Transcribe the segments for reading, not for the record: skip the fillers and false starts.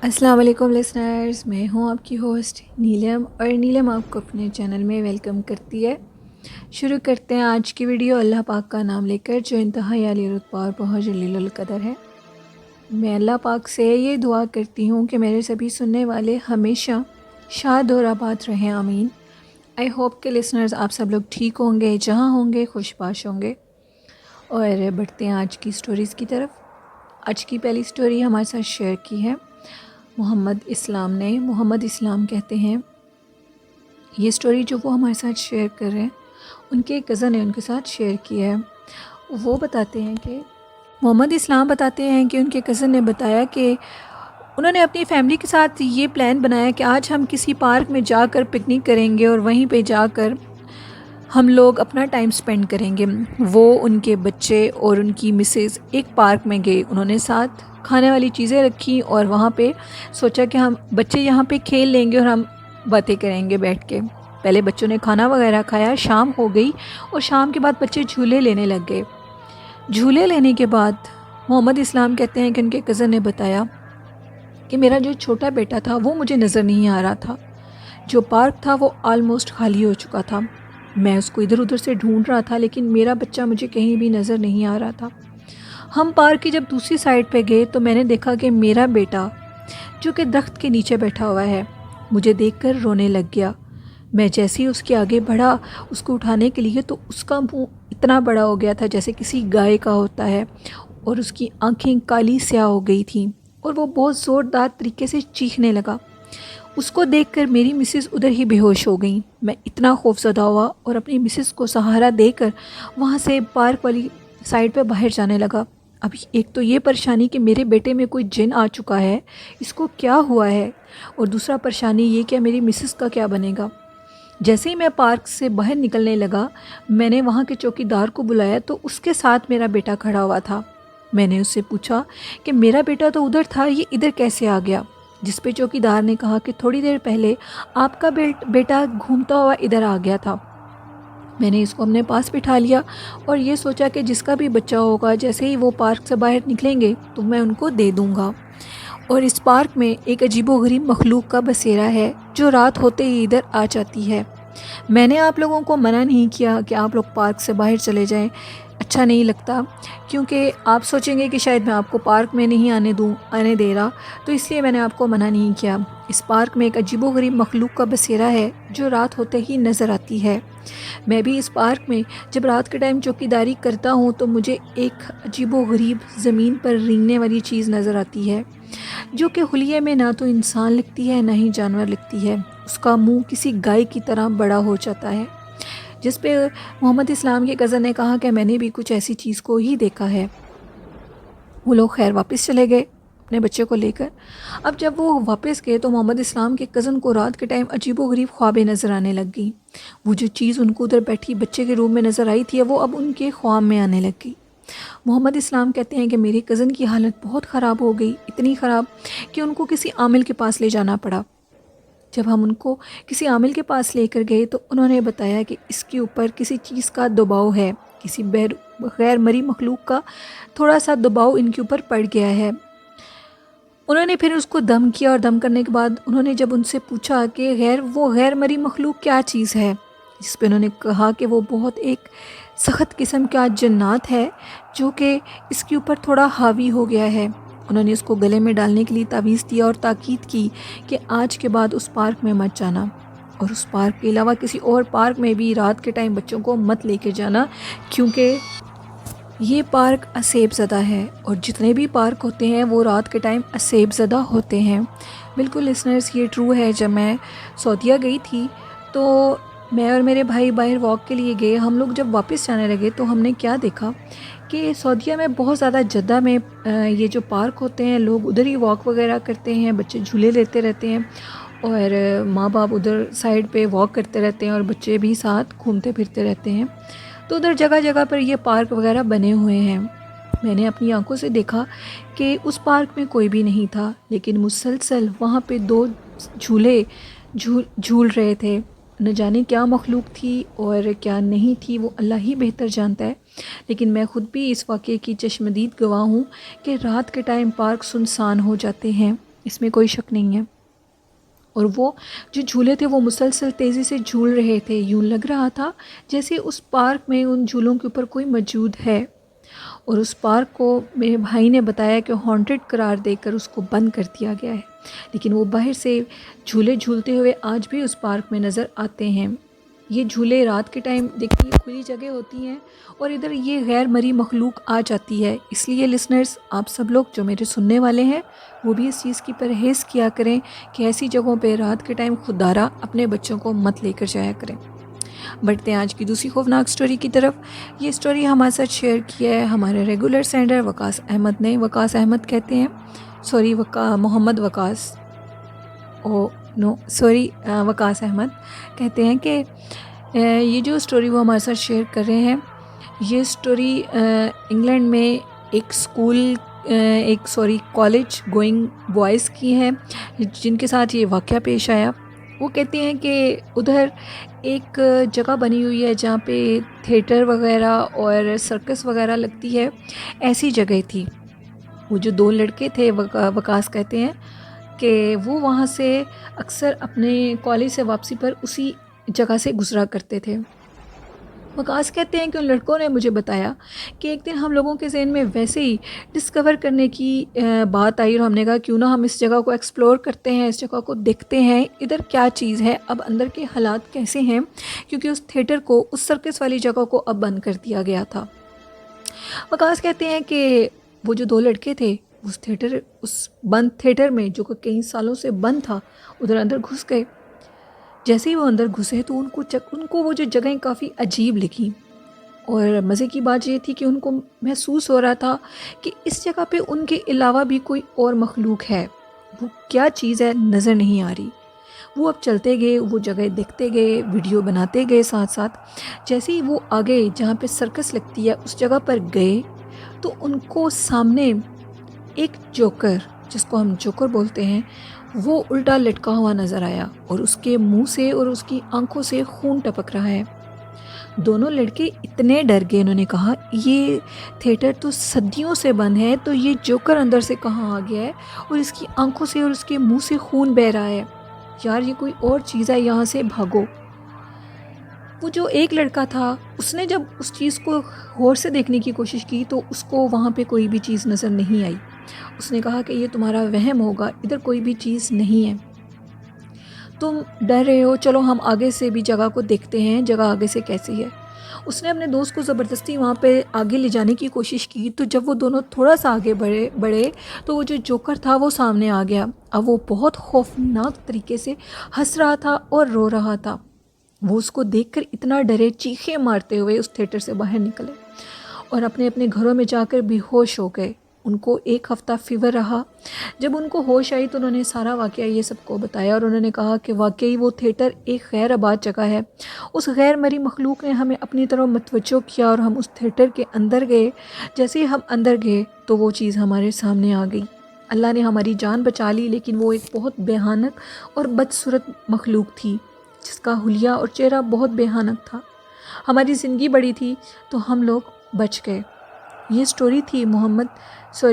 السلام علیکم لسنرز، میں ہوں آپ کی ہوسٹ نیلم، اور نیلم آپ کو اپنے چینل میں ویلکم کرتی ہے۔ شروع کرتے ہیں آج کی ویڈیو اللہ پاک کا نام لے کر، جو انتہائی عالی رتبہ اور بہت جلیل القدر ہے۔ میں اللہ پاک سے یہ دعا کرتی ہوں کہ میرے سبھی سننے والے ہمیشہ شاد اور آباد رہیں، آمین۔ آئی ہوپ کہ لسنرز آپ سب لوگ ٹھیک ہوں گے، جہاں ہوں گے خوش باش ہوں گے۔ اور بڑھتے ہیں آج کی سٹوریز کی طرف۔ آج کی پہلی سٹوری ہمارے ساتھ شیئر کی ہے محمد اسلام نے۔ محمد اسلام کہتے ہیں، یہ سٹوری جو وہ ہمارے ساتھ شیئر کر رہے ہیں ان کے کزن نے ان کے ساتھ شیئر کی ہے۔ وہ بتاتے ہیں کہ محمد اسلام بتاتے ہیں کہ ان کے کزن نے بتایا کہ انہوں نے اپنی فیملی کے ساتھ یہ پلان بنایا کہ آج ہم کسی پارک میں جا کر پکنک کریں گے اور وہیں پہ جا کر ہم لوگ اپنا ٹائم سپینڈ کریں گے۔ وہ، ان کے بچے اور ان کی مسز ایک پارک میں گئے۔ انہوں نے ساتھ کھانے والی چیزیں رکھی اور وہاں پہ سوچا کہ ہم بچے یہاں پہ کھیل لیں گے اور ہم باتیں کریں گے بیٹھ کے۔ پہلے بچوں نے کھانا وغیرہ کھایا، شام ہو گئی اور شام کے بعد بچے جھولے لینے لگ گئے۔ جھولے لینے کے بعد محمد اسلام کہتے ہیں کہ ان کے کزن نے بتایا کہ میرا جو چھوٹا بیٹا تھا وہ مجھے نظر نہیں آ رہا تھا۔ جو پارک تھا وہ آلموسٹ خالی ہو چکا تھا۔ میں اس کو ادھر ادھر سے ڈھونڈ رہا تھا لیکن میرا بچہ مجھے کہیں بھی نظر نہیں آ رہا تھا۔ ہم پارک کی جب دوسری سائڈ پہ گئے تو میں نے دیکھا کہ میرا بیٹا جو کہ درخت کے نیچے بیٹھا ہوا ہے مجھے دیکھ کر رونے لگ گیا۔ میں جیسے ہی اس کے آگے بڑھا اس کو اٹھانے کے لیے تو اس کا منہ اتنا بڑا ہو گیا تھا جیسے کسی گائے کا ہوتا ہے، اور اس کی آنکھیں کالی سیاہ ہو گئی تھیں اور وہ بہت زوردار طریقے سے چیخنے لگا۔ اس کو دیکھ کر میری مسز ادھر ہی بے ہوش ہو گئیں۔ میں اتنا خوف زدہ ہوا اور اپنی مسز کو سہارا دے کر وہاں سے پارک والی سائڈ پہ باہر جانے لگا۔ ابھی ایک تو یہ پریشانی کہ میرے بیٹے میں کوئی جن آ چکا ہے، اس کو کیا ہوا ہے، اور دوسرا پریشانی یہ کہ میری مسز کا کیا بنے گا۔ جیسے ہی میں پارک سے باہر نکلنے لگا میں نے وہاں کے چوکی دار کو بلایا تو اس کے ساتھ میرا بیٹا کھڑا ہوا تھا۔ میں نے اس سے پوچھا کہ میرا بیٹا تو ادھر تھا، یہ ادھر کیسے آ گیا؟ جس پہ چوکی دار نے کہا کہ تھوڑی دیر پہلے آپ کا بیٹا گھومتا ہوا ادھر آ گیا تھا۔ میں نے اس کو اپنے پاس بٹھا لیا اور یہ سوچا کہ جس کا بھی بچہ ہوگا جیسے ہی وہ پارک سے باہر نکلیں گے تو میں ان کو دے دوں گا۔ اور اس پارک میں ایک عجیب و غریب مخلوق کا بسیرا ہے جو رات ہوتے ہی ادھر آ جاتی ہے۔ میں نے آپ لوگوں کو منع نہیں کیا کہ آپ لوگ پارک سے باہر چلے جائیں، اچھا نہیں لگتا، کیونکہ آپ سوچیں گے کہ شاید میں آپ کو پارک میں نہیں آنے دے رہا، تو اس لیے میں نے آپ کو منع نہیں کیا۔ اس پارک میں ایک عجیب و غریب مخلوق کا بسیرا ہے جو رات ہوتے ہی نظر آتی ہے۔ میں بھی اس پارک میں جب رات کے ٹائم چوکی داری کرتا ہوں تو مجھے ایک عجیب و غریب زمین پر رینگنے والی چیز نظر آتی ہے جو کہ حلیے میں نہ تو انسان لگتی ہے نہ ہی جانور لگتی ہے۔ اس کا منہ کسی گائے کی طرح بڑا ہو جاتا ہے۔ جس پہ محمد اسلام کے کزن نے کہا کہ میں نے بھی کچھ ایسی چیز کو ہی دیکھا ہے۔ وہ لوگ خیر واپس چلے گئے اپنے بچے کو لے کر۔ اب جب وہ واپس گئے تو محمد اسلام کے کزن کو رات کے ٹائم عجیب و غریب خوابیں نظر آنے لگ گئیں۔ وہ جو چیز ان کو ادھر بیٹھی بچے کے روم میں نظر آئی تھی وہ اب ان کے خواب میں آنے لگ گئی۔ محمد اسلام کہتے ہیں کہ میرے کزن کی حالت بہت خراب ہو گئی، اتنی خراب کہ ان کو کسی عامل کے پاس لے جانا پڑا۔ جب ہم ان کو کسی عامل کے پاس لے کر گئے تو انہوں نے بتایا کہ اس کے اوپر کسی چیز کا دباؤ ہے، کسی غیر مری مخلوق کا تھوڑا سا دباؤ ان کے اوپر پڑ گیا ہے۔ انہوں نے پھر اس کو دم کیا اور دم کرنے کے بعد انہوں نے جب ان سے پوچھا کہ وہ غیر مری مخلوق کیا چیز ہے، جس پہ انہوں نے کہا کہ وہ بہت ایک سخت قسم کا جنات ہے جو کہ اس کے اوپر تھوڑا حاوی ہو گیا ہے۔ انہوں نے اس کو گلے میں ڈالنے کے لیے تعویذ دیا اور تاکید کی کہ آج کے بعد اس پارک میں مت جانا، اور اس پارک کے علاوہ کسی اور پارک میں بھی رات کے ٹائم بچوں کو مت لے کے جانا، کیونکہ یہ پارک اسیب زدہ ہے، اور جتنے بھی پارک ہوتے ہیں وہ رات کے ٹائم اسیب زدہ ہوتے ہیں۔ بالکل لسنرز، یہ ٹرو ہے۔ جب میں سعودیہ گئی تھی تو میں اور میرے بھائی باہر واک کے لیے گئے۔ ہم لوگ جب واپس جانے لگے تو ہم نے کیا دیکھا کہ سعودیہ میں بہت زیادہ جدہ میں یہ جو پارک ہوتے ہیں لوگ ادھر ہی واک وغیرہ کرتے ہیں، بچے جھولے لیتے رہتے ہیں اور ماں باپ ادھر سائڈ پہ واک کرتے رہتے ہیں اور بچے بھی ساتھ گھومتے پھرتے رہتے ہیں۔ تو ادھر جگہ جگہ پر یہ پارک وغیرہ بنے ہوئے ہیں۔ میں نے اپنی آنکھوں سے دیکھا کہ اس پارک میں کوئی بھی نہیں تھا، لیکن مسلسل وہاں پہ دو جھولے جھول رہے تھے۔ نہ جانے کیا مخلوق تھی اور کیا نہیں تھی، وہ اللہ ہی بہتر جانتا ہے، لیکن میں خود بھی اس واقعے کی چشمدید گواہ ہوں کہ رات کے ٹائم پارک سنسان ہو جاتے ہیں اس میں کوئی شک نہیں ہے۔ اور وہ جو جھولے تھے وہ مسلسل تیزی سے جھول رہے تھے، یوں لگ رہا تھا جیسے اس پارک میں ان جھولوں کے اوپر کوئی موجود ہے، اور اس پارک کو میرے بھائی نے بتایا کہ ہانٹڈ قرار دے کر اس کو بند کر دیا گیا ہے، لیکن وہ باہر سے جھولے جھولتے ہوئے آج بھی اس پارک میں نظر آتے ہیں۔ یہ جھولے رات کے ٹائم دیکھیں کھلی جگہ ہوتی ہیں اور ادھر یہ غیر مرئی مخلوق آ جاتی ہے، اس لیے لسنرز آپ سب لوگ جو میرے سننے والے ہیں وہ بھی اس چیز کی پرہیز کیا کریں کہ ایسی جگہوں پہ رات کے ٹائم خوددارہ اپنے بچوں کو مت لے کر جایا کریں۔ بڑھتے ہیں آج کی دوسری خوفناک سٹوری کی طرف۔ یہ سٹوری ہمارے ساتھ شیئر کیا ہے ہمارے ریگولر سینڈر وقاص احمد نے۔ وقاص احمد کہتے ہیں محمد وقاص وقاص احمد کہتے ہیں کہ یہ جو سٹوری وہ ہمارے ساتھ شیئر کر رہے ہیں، یہ سٹوری انگلینڈ میں ایک کالج گوئنگ بوائز کی ہے جن کے ساتھ یہ واقعہ پیش آیا۔ وہ کہتے ہیں کہ ادھر ایک جگہ بنی ہوئی ہے جہاں پہ تھیٹر وغیرہ اور سرکس وغیرہ لگتی ہے، ایسی جگہ تھی۔ وہ جو دو لڑکے تھے وقاص کہتے ہیں کہ وہ وہاں سے اکثر اپنے کالج سے واپسی پر اسی جگہ سے گزرا کرتے تھے۔ وقاص کہتے ہیں کہ ان لڑکوں نے مجھے بتایا کہ ایک دن ہم لوگوں کے ذہن میں ویسے ہی ڈسکور کرنے کی بات آئی اور ہم نے کہا کیوں نہ ہم اس جگہ کو ایکسپلور کرتے ہیں، اس جگہ کو دیکھتے ہیں ادھر کیا چیز ہے، اب اندر کے حالات کیسے ہیں، کیونکہ اس تھیٹر کو، اس سرکس والی جگہ کو اب بند کر دیا گیا تھا۔ وقاص کہتے ہیں کہ وہ جو دو لڑکے تھے اس بند تھیٹر میں جو کہ کئی سالوں سے بند تھا، ادھر اندر گھس گئے۔ جیسے ہی وہ اندر گھسے تو ان کو وہ جو جگہیں کافی عجیب لگیں، اور مزے کی بات یہ تھی کہ ان کو محسوس ہو رہا تھا کہ اس جگہ پہ ان کے علاوہ بھی کوئی اور مخلوق ہے، وہ کیا چیز ہے نظر نہیں آ رہی۔ وہ اب چلتے گئے، وہ جگہ دیکھتے گئے، ویڈیو بناتے گئے ساتھ ساتھ۔ جیسے ہی وہ آگے جہاں پہ سرکس لگتی ہے اس جگہ پر گئے تو ان کو سامنے ایک جوکر، جس کو ہم جوکر بولتے ہیں، وہ الٹا لٹکا ہوا نظر آیا اور اس کے منہ سے اور اس کی آنکھوں سے خون ٹپک رہا ہے۔ دونوں لڑکے اتنے ڈر گئے، انہوں نے کہا یہ تھیٹر تو صدیوں سے بند ہے، تو یہ جوکر اندر سے کہاں آ گیا ہے اور اس کی آنکھوں سے اور اس کے منہ سے خون بہہ رہا ہے، یار یہ کوئی اور چیز ہے، یہاں سے بھاگو۔ وہ جو ایک لڑکا تھا اس نے جب اس چیز کو غور سے دیکھنے کی کوشش کی تو اس کو وہاں پہ کوئی بھی چیز نظر نہیں آئی۔ اس نے کہا کہ یہ تمہارا وہم ہوگا، ادھر کوئی بھی چیز نہیں ہے، تم ڈر رہے ہو، چلو ہم آگے سے بھی جگہ کو دیکھتے ہیں، جگہ آگے سے کیسی ہے۔ اس نے اپنے دوست کو زبردستی وہاں پہ آگے لے جانے کی کوشش کی، تو جب وہ دونوں تھوڑا سا آگے بڑھے تو وہ جو جوکر تھا وہ سامنے آ گیا۔ اب وہ بہت خوفناک طریقے سے ہنس رہا تھا اور رو رہا تھا۔ وہ اس کو دیکھ کر اتنا ڈرے، چیخیں مارتے ہوئے اس تھیٹر سے باہر نکلے اور اپنے گھروں میں جا کر بے ہوش ہو گئے۔ ان کو 1 ہفتہ فیور رہا۔ جب ان کو ہوش آئی تو انہوں نے سارا واقعہ یہ سب کو بتایا اور انہوں نے کہا کہ واقعی وہ تھیٹر ایک غیر آباد جگہ ہے، اس غیر مری مخلوق نے ہمیں اپنی طرف متوجہ کیا اور ہم اس تھیٹر کے اندر گئے۔ جیسے ہی ہم اندر گئے تو وہ چیز ہمارے سامنے آ گئی۔ اللہ نے ہماری جان بچا لی، لیکن وہ ایک بہت بھیانک اور بدصورت مخلوق تھی جس کا حلیہ اور چہرہ بہت بھیانک تھا۔ ہماری زندگی بڑی تھی تو ہم لوگ بچ گئے۔ یہ سٹوری تھی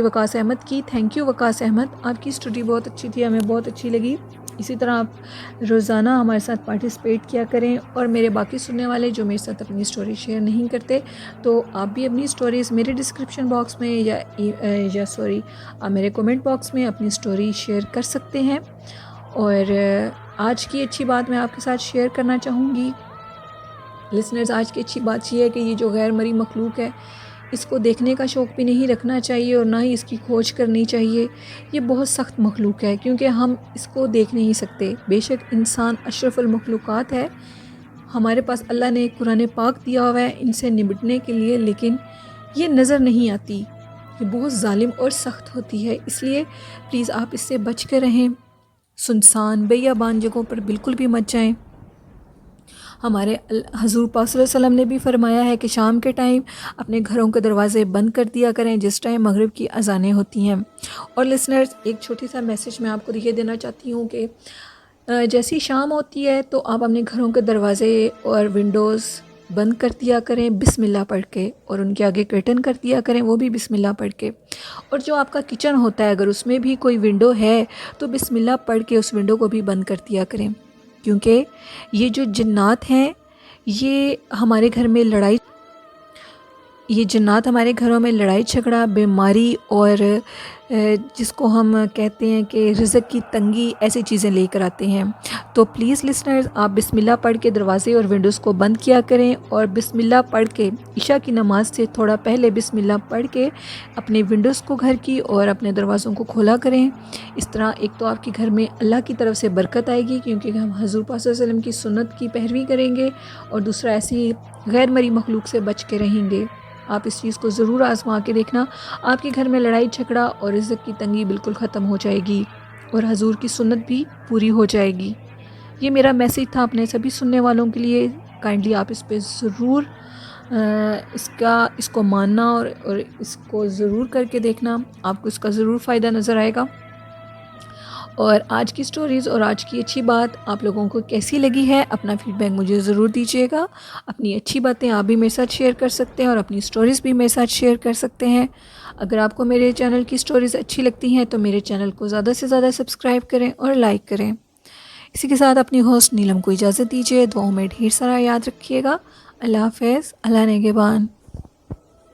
وقاص احمد کی۔ تھینک یو وقاص احمد، آپ کی سٹوری بہت اچھی تھی، ہمیں بہت اچھی لگی۔ اسی طرح آپ روزانہ ہمارے ساتھ پارٹیسپیٹ کیا کریں، اور میرے باقی سننے والے جو میرے ساتھ اپنی سٹوری شیئر نہیں کرتے تو آپ بھی اپنی سٹوریز میرے ڈسکرپشن باکس میں آپ میرے کومنٹ باکس میں اپنی سٹوری شیئر کر سکتے ہیں۔ اور آج کی اچھی بات میں آپ کے ساتھ شیئر کرنا چاہوں گی لسنرز، آج کی اچھی بات یہ ہے کہ یہ جو غیر مری مخلوق ہے اس کو دیکھنے کا شوق بھی نہیں رکھنا چاہیے اور نہ ہی اس کی کھوج کرنی چاہیے۔ یہ بہت سخت مخلوق ہے کیونکہ ہم اس کو دیکھ نہیں سکتے۔ بے شک انسان اشرف المخلوقات ہے، ہمارے پاس اللہ نے قرآن پاک دیا ہوا ہے ان سے نمٹنے کے لیے، لیکن یہ نظر نہیں آتی، یہ بہت ظالم اور سخت ہوتی ہے۔ اس لیے پلیز آپ اس سے بچ کے رہیں، سنسان بیابان جگہوں پر بالکل بھی مت جائیں۔ ہمارے حضور پاک صلی اللہ علیہ وسلم نے بھی فرمایا ہے کہ شام کے ٹائم اپنے گھروں کے دروازے بند کر دیا کریں جس ٹائم مغرب کی اذانیں ہوتی ہیں۔ اور لسنرز، ایک چھوٹی سا میسیج میں آپ کو یہ دینا چاہتی ہوں کہ جیسی شام ہوتی ہے تو آپ اپنے گھروں کے دروازے اور ونڈوز بند کر دیا کریں بسم اللہ پڑھ کے، اور ان کے آگے کرٹن کر دیا کریں وہ بھی بسم اللہ پڑھ کے. اور جو آپ کا کچن ہوتا ہے اگر اس میں بھی کوئی ونڈو ہے تو بسم اللہ پڑھ کے اس ونڈو کو بھی بند کر دیا کریں، کیونکہ یہ جو جنات ہیں یہ ہمارے گھر میں جنات ہمارے گھروں میں لڑائی جھگڑا، بیماری اور جس کو ہم کہتے ہیں کہ رزق کی تنگی، ایسی چیزیں لے کر آتے ہیں. تو پلیز لسنرز، آپ بسم اللہ پڑھ کے دروازے اور ونڈوز کو بند کیا کریں، اور بسم اللہ پڑھ کے عشاء کی نماز سے تھوڑا پہلے بسم اللہ پڑھ کے اپنے ونڈوز کو گھر کی اور اپنے دروازوں کو کھولا کریں. اس طرح ایک تو آپ کے گھر میں اللہ کی طرف سے برکت آئے گی، کیونکہ ہم حضور پاک صلی اللہ علیہ وسلم کی سنت کی پیروی کریں گے، اور دوسرا ایسی غیر مرئی مخلوق سے بچ کے رہیں گے. آپ اس چیز کو ضرور آزما کے دیکھنا، آپ کے گھر میں لڑائی جھگڑا اور رزق کی تنگی بالکل ختم ہو جائے گی، اور حضور کی سنت بھی پوری ہو جائے گی. یہ میرا میسیج تھا اپنے سبھی سننے والوں کے لیے. کائنڈلی آپ اس پہ ضرور اس کو ماننا اور اس کو ضرور کر کے دیکھنا، آپ کو اس کا ضرور فائدہ نظر آئے گا. اور آج کی سٹوریز اور آج کی اچھی بات آپ لوگوں کو کیسی لگی ہے، اپنا فیڈ بیک مجھے ضرور دیجیے گا. اپنی اچھی باتیں آپ بھی میرے ساتھ شیئر کر سکتے ہیں، اور اپنی سٹوریز بھی میرے ساتھ شیئر کر سکتے ہیں. اگر آپ کو میرے چینل کی سٹوریز اچھی لگتی ہیں تو میرے چینل کو زیادہ سے زیادہ سبسکرائب کریں اور لائک کریں. اسی کے ساتھ اپنی ہوسٹ نیلم کو اجازت دیجیے. دعاؤں میں ڈھیر سارا یاد رکھیے گا. اللہ حافظ. اللہ نگہبان.